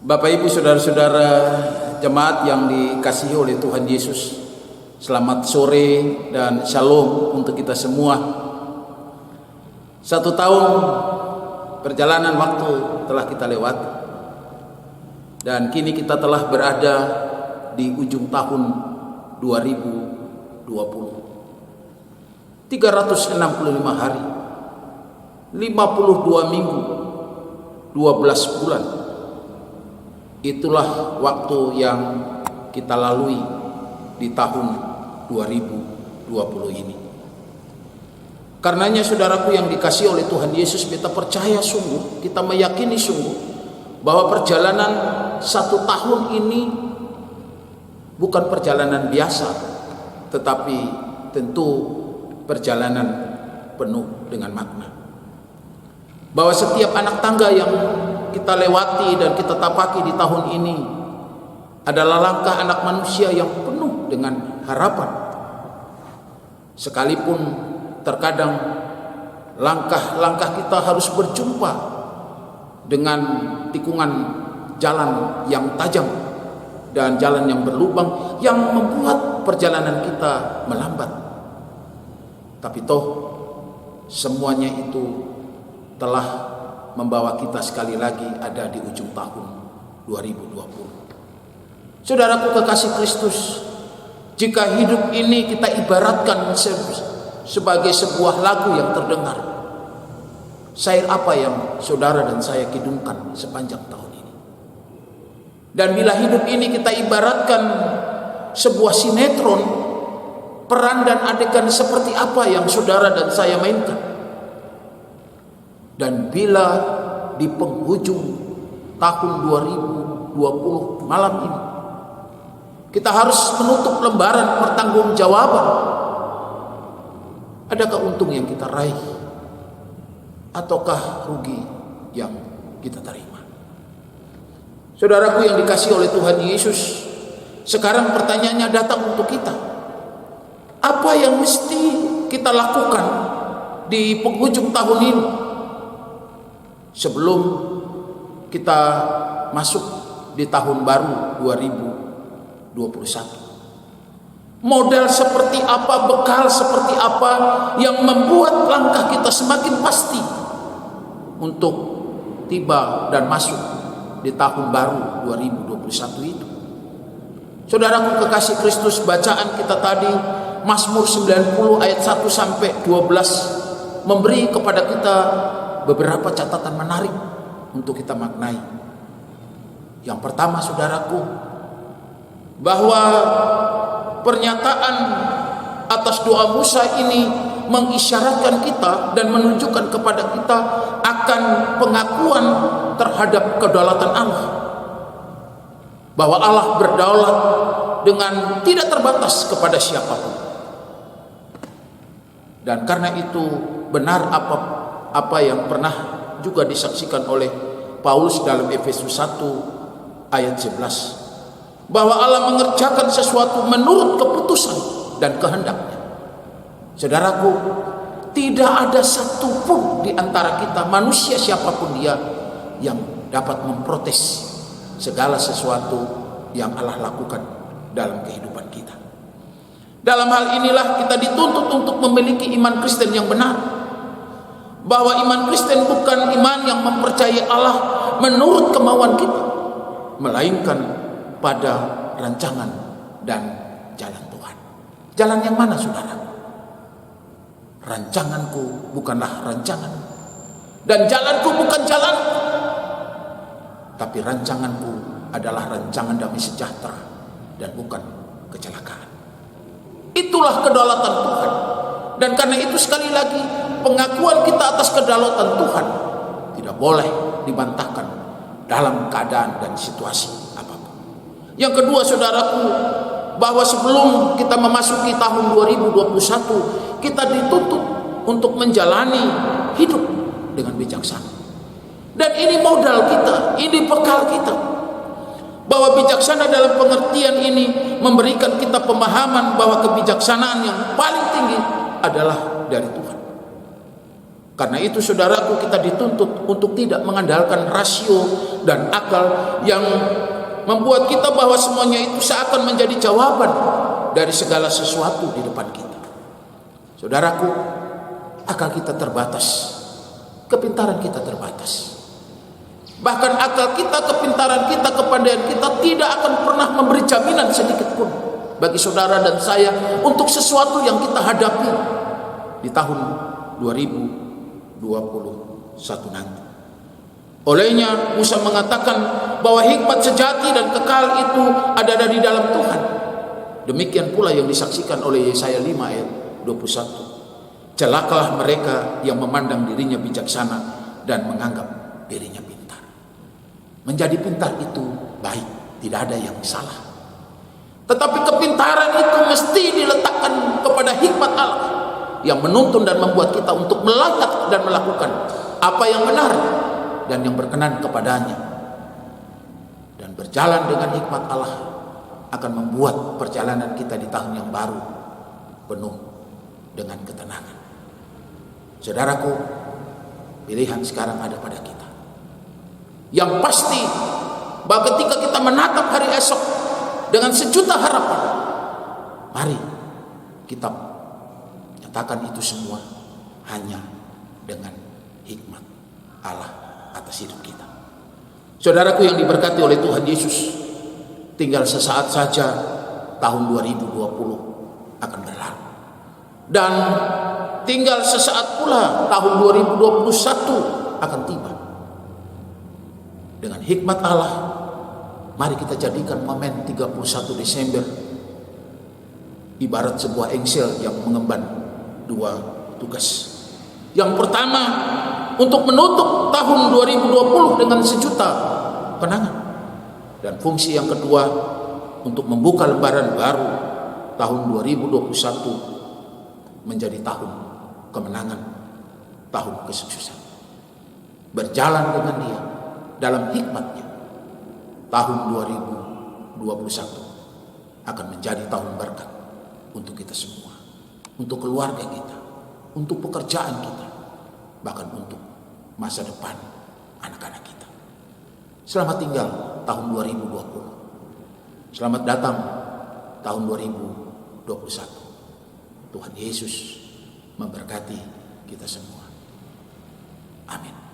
Bapak Ibu saudara-saudara jemaat yang dikasihi oleh Tuhan Yesus, selamat sore dan shalom untuk kita semua. 1 tahun perjalanan waktu telah kita lewati, dan kini kita telah berada di ujung tahun 2020. 365 hari, 52 minggu, 12 bulan. Itulah waktu yang kita lalui di tahun 2020 ini. Karenanya saudaraku yang dikasihi oleh Tuhan Yesus, kita percaya sungguh, kita meyakini sungguh bahwa perjalanan 1 tahun ini bukan perjalanan biasa, tetapi tentu perjalanan penuh dengan makna. Bahwa setiap anak tangga yang kita lewati dan kita tapaki di tahun ini adalah langkah anak manusia yang penuh dengan harapan. Sekalipun terkadang langkah-langkah kita harus berjumpa dengan tikungan jalan yang tajam dan jalan yang berlubang yang membuat perjalanan kita melambat. Tapi toh semuanya itu telah membawa kita sekali lagi ada di ujung tahun 2020. Saudaraku kekasih Kristus, jika hidup ini kita ibaratkan sebagai sebuah lagu yang terdengar, syair apa yang saudara dan saya kidungkan sepanjang tahun ini? Dan bila hidup ini kita ibaratkan sebuah sinetron, peran dan adegan seperti apa yang saudara dan saya mainkan? Dan bila di penghujung tahun 2020 malam ini kita harus menutup lembaran pertanggungjawaban, adakah untung yang kita raih ataukah rugi yang kita terima? Saudaraku yang dikasihi oleh Tuhan Yesus, sekarang pertanyaannya datang untuk kita. Apa yang mesti kita lakukan di penghujung tahun ini sebelum kita masuk di tahun baru 2021? Model seperti apa, bekal seperti apa yang membuat langkah kita semakin pasti untuk tiba dan masuk di tahun baru 2021 itu? Saudaraku kekasih Kristus, bacaan kita tadi Mazmur 90 ayat 1 sampai 12 memberi kepada kita beberapa catatan menarik untuk kita maknai. Yang pertama saudaraku, bahwa pernyataan atas doa Musa ini mengisyaratkan kita dan menunjukkan kepada kita akan pengakuan terhadap kedaulatan Allah, bahwa Allah berdaulat dengan tidak terbatas kepada siapapun. Dan karena itu benar apa yang pernah juga disaksikan oleh Paulus dalam Efesus 1 ayat 11, bahwa Allah mengerjakan sesuatu menurut keputusan dan kehendaknya. Saudaraku, tidak ada satupun di antara kita, manusia siapapun dia, yang dapat memprotes segala sesuatu yang Allah lakukan dalam kehidupan kita. Dalam hal inilah kita dituntut untuk memiliki iman Kristen yang benar, bahwa iman Kristen bukan iman yang mempercayai Allah menurut kemauan kita, melainkan pada rancangan dan jalan Tuhan. Jalan yang mana saudara? Rancanganku bukanlah rancangan, dan jalanku bukan jalan, tapi rancanganku adalah rancangan damai sejahtera dan bukan kecelakaan. Itulah kedaulatan Tuhan. Dan karena itu sekali lagi, pengakuan kita atas kedaulatan Tuhan tidak boleh dibantahkan dalam keadaan dan situasi apapun. Yang kedua saudaraku, bahwa sebelum kita memasuki tahun 2021, kita dituntut untuk menjalani hidup dengan bijaksana. Dan ini modal kita, ini bekal kita. Bahwa bijaksana dalam pengertian ini memberikan kita pemahaman bahwa kebijaksanaan yang paling tinggi adalah dari Tuhan. Karena itu saudaraku, kita dituntut untuk tidak mengandalkan rasio dan akal yang membuat kita bahwa semuanya itu seakan menjadi jawaban dari segala sesuatu di depan kita. Saudaraku, akal kita terbatas, kepintaran kita terbatas. Bahkan akal kita, kepintaran kita, kepandaian kita tidak akan pernah memberi jaminan sedikit pun bagi saudara dan saya untuk sesuatu yang kita hadapi di tahun 2021 nanti. Olehnya Musa mengatakan bahwa hikmat sejati dan kekal itu ada di dalam Tuhan. Demikian pula yang disaksikan oleh Yesaya 5 ayat 21. Celakalah mereka yang memandang dirinya bijaksana dan menganggap dirinya pintar. Menjadi pintar itu baik, tidak ada yang salah. Tetapi kepintaran itu mesti diletakkan kepada hikmat Allah yang menuntun dan membuat kita untuk melangkah dan melakukan apa yang benar dan yang berkenan kepadanya. Dan berjalan dengan hikmat Allah akan membuat perjalanan kita di tahun yang baru penuh dengan ketenangan. Saudaraku, pilihan sekarang ada pada kita. Yang pasti bahwa ketika kita menatap hari esok dengan sejuta harapan, mari kita nyatakan itu semua hanya dengan hikmat Allah atas hidup kita. Saudaraku yang diberkati oleh Tuhan Yesus, tinggal sesaat saja tahun 2020 akan berlalu. Dan tinggal sesaat pula tahun 2021 akan tiba. Dengan hikmat Allah, mari kita jadikan momen 31 Desember ibarat sebuah engsel yang mengemban dua tugas. Yang pertama, untuk menutup tahun 2020 dengan sejuta kenangan. Dan fungsi yang kedua, untuk membuka lembaran baru tahun 2021 menjadi tahun kemenangan, tahun kesuksesan. Berjalan dengan Dia dalam hikmatnya, tahun 2021 akan menjadi tahun berkat untuk kita semua, untuk keluarga kita, untuk pekerjaan kita, bahkan untuk masa depan anak-anak kita. Selamat tinggal tahun 2020. Selamat datang tahun 2021. Tuhan Yesus memberkati kita semua. Amin.